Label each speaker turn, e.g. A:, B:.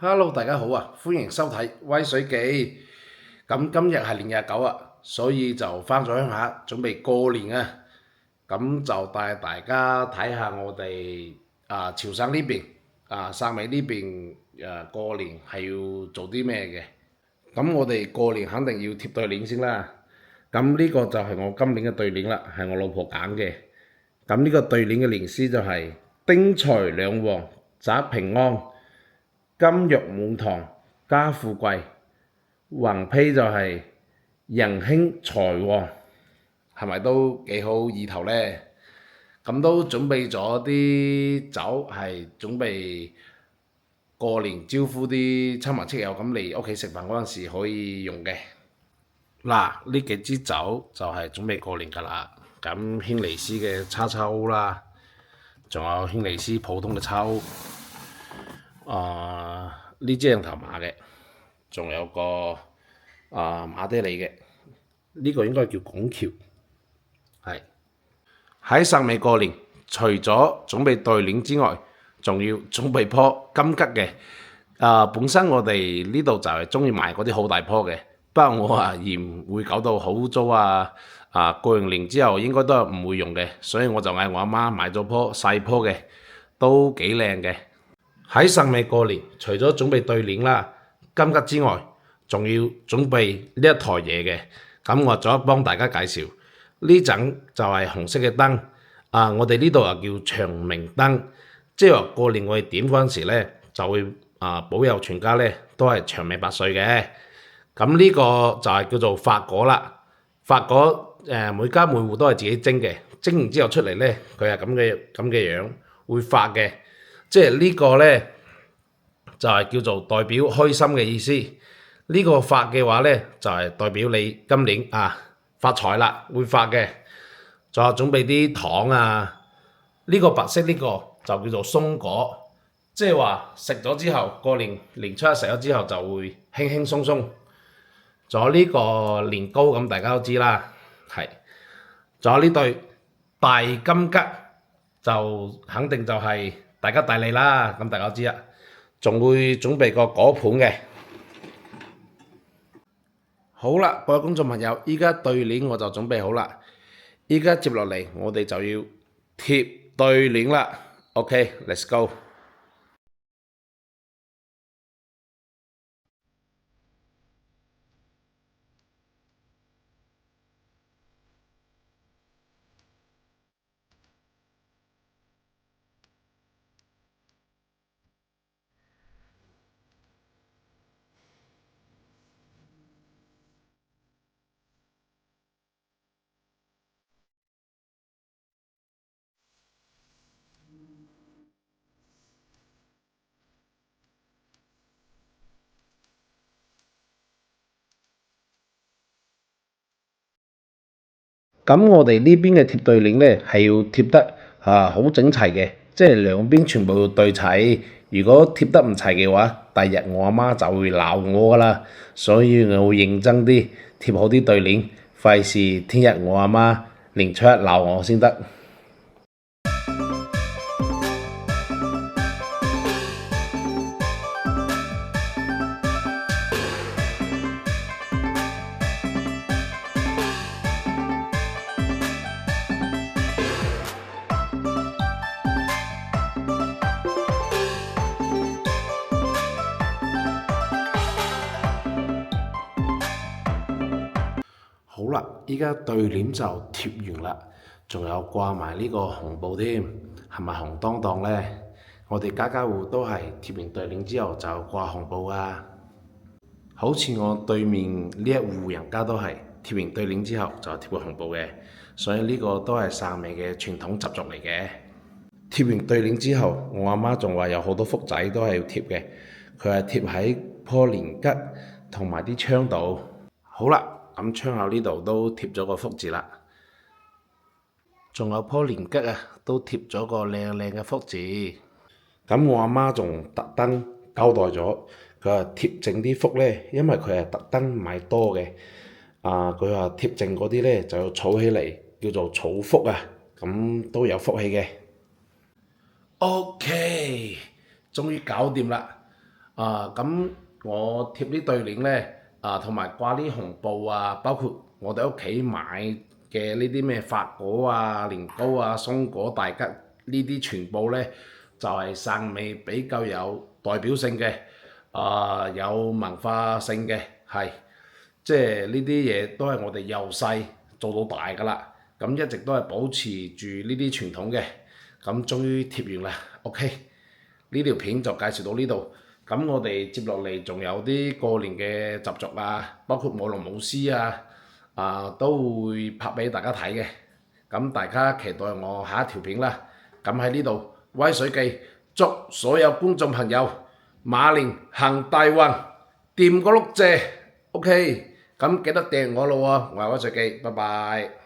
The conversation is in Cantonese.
A: Hello，大家好啊！歡迎收睇威水記。咁今日係年廿九啊，所以就翻咗鄉下，準備過年啊。咁就帶大家睇下我哋潮汕呢邊汕尾呢邊過年係要做啲咩嘅。咁我哋過年肯定要貼對聯先啦。咁呢個就係我今年嘅對聯啦，係我老婆揀嘅。咁呢個對聯嘅聯詩就係丁財兩旺宅平安，金玉滿堂家富貴，橫批就係人興財旺，係咪都幾好意頭呢？咁都準備咗啲酒，係準備過年招呼啲親朋戚友咁嚟屋企食飯嗰陣時可以用嘅。嗱，呢幾支酒就係準備過年㗎啦。咁軒尼詩嘅叉抽啦，仲有軒尼詩普通嘅抽。呢支係頭馬嘅，仲有個馬爹利嘅，呢個應該叫拱橋。係喺汕尾過年，除咗準備對聯之外，仲要準備棵金桔嘅。本身我哋呢度就係中意買嗰啲好大棵嘅，不過我嫌會搞到好污糟啊！過完年之後應該都係唔會用嘅，所以我就嗌我阿媽買咗棵細棵嘅，都幾靚嘅。喺汕尾過年，除咗準備對聯啦、金桔之外，仲要準備呢一台嘢嘅。咁我再幫大家介紹，呢盞就係紅色嘅燈。我哋呢度又叫長明燈，即係話過年我哋點嗰陣時咧，就會保佑全家咧都係長命百歲嘅。咁呢個就係叫做發果啦。發果每家每戶都係自己蒸嘅，蒸完之後出嚟咧，佢係咁嘅樣，會發嘅。即係呢個呢，就係叫做代表開心嘅意思。呢個發嘅話呢，就係代表你今年發財啦，會發嘅。仲有準備啲糖啊，呢個白色呢個就叫做鬆果，即係話食咗之後，過年年初一食咗之後就會輕輕鬆鬆。仲有呢個年糕咁大家都知啦，係。仲有呢對大金桔，就肯定就係大吉大利啦，咁大家都知啦。仲會準備個果盤嘅。好啦，各位觀眾朋友，依家對聯我就準備好啦。依家接落嚟，我哋就要貼對聯啦。OK，let's go。咁我哋呢邊嘅貼對聯呢，係要貼得好整齊嘅，即係兩邊全部要對齊。如果貼得唔齊嘅話，第日我阿媽就會鬧我噶啦，所以我會認真啲貼好啲對聯，費事聽日我阿媽年初一鬧我先得。好啦，依家對聯就貼完啦，仲有掛埋呢個紅布添，係咪紅當當呢？我哋家家戶都係貼完對聯之後就掛紅布啊。好似我對面呢一戶人家都係貼完對聯之後就貼個紅布嘅，所以呢個都係汕尾嘅傳統習俗嚟嘅。貼完對聯之後，我阿媽仲話有好多福仔都係要貼嘅，佢係貼喺棵年桔同埋啲窗度。好啦。咁窗口呢度都貼咗個福字啦，仲有棵年桔都貼咗個靚靚嘅福字。咁我阿媽仲特登交代咗，佢話貼剩啲福呢，因為佢係特登買多嘅。佢話貼剩嗰啲呢就要儲起嚟，叫做儲福啊，咁都有福氣嘅。OK，終於搞掂啦！咁我貼呢對聯呢，同埋掛啲紅布啊，包括我哋屋企買嘅呢啲咩發果啊、年糕啊、松果、大吉呢啲全部呢，就係汕尾比較有代表性嘅，有文化性嘅，係即係呢啲嘢都係我哋由細做到大㗎啦，咁一直都係保持住呢啲傳統嘅，咁終於貼完啦，OK，呢條片就介紹到呢度。咁我哋接落嚟仲有啲過年嘅習俗啊，包括舞龍舞獅啊，都會拍俾大家睇嘅。咁大家期待我下一條片啦。咁喺呢度，威水記祝所有觀眾朋友馬年行大運，掂個碌蔗。OK，咁記得訂我咯喎，我係威水記，拜拜。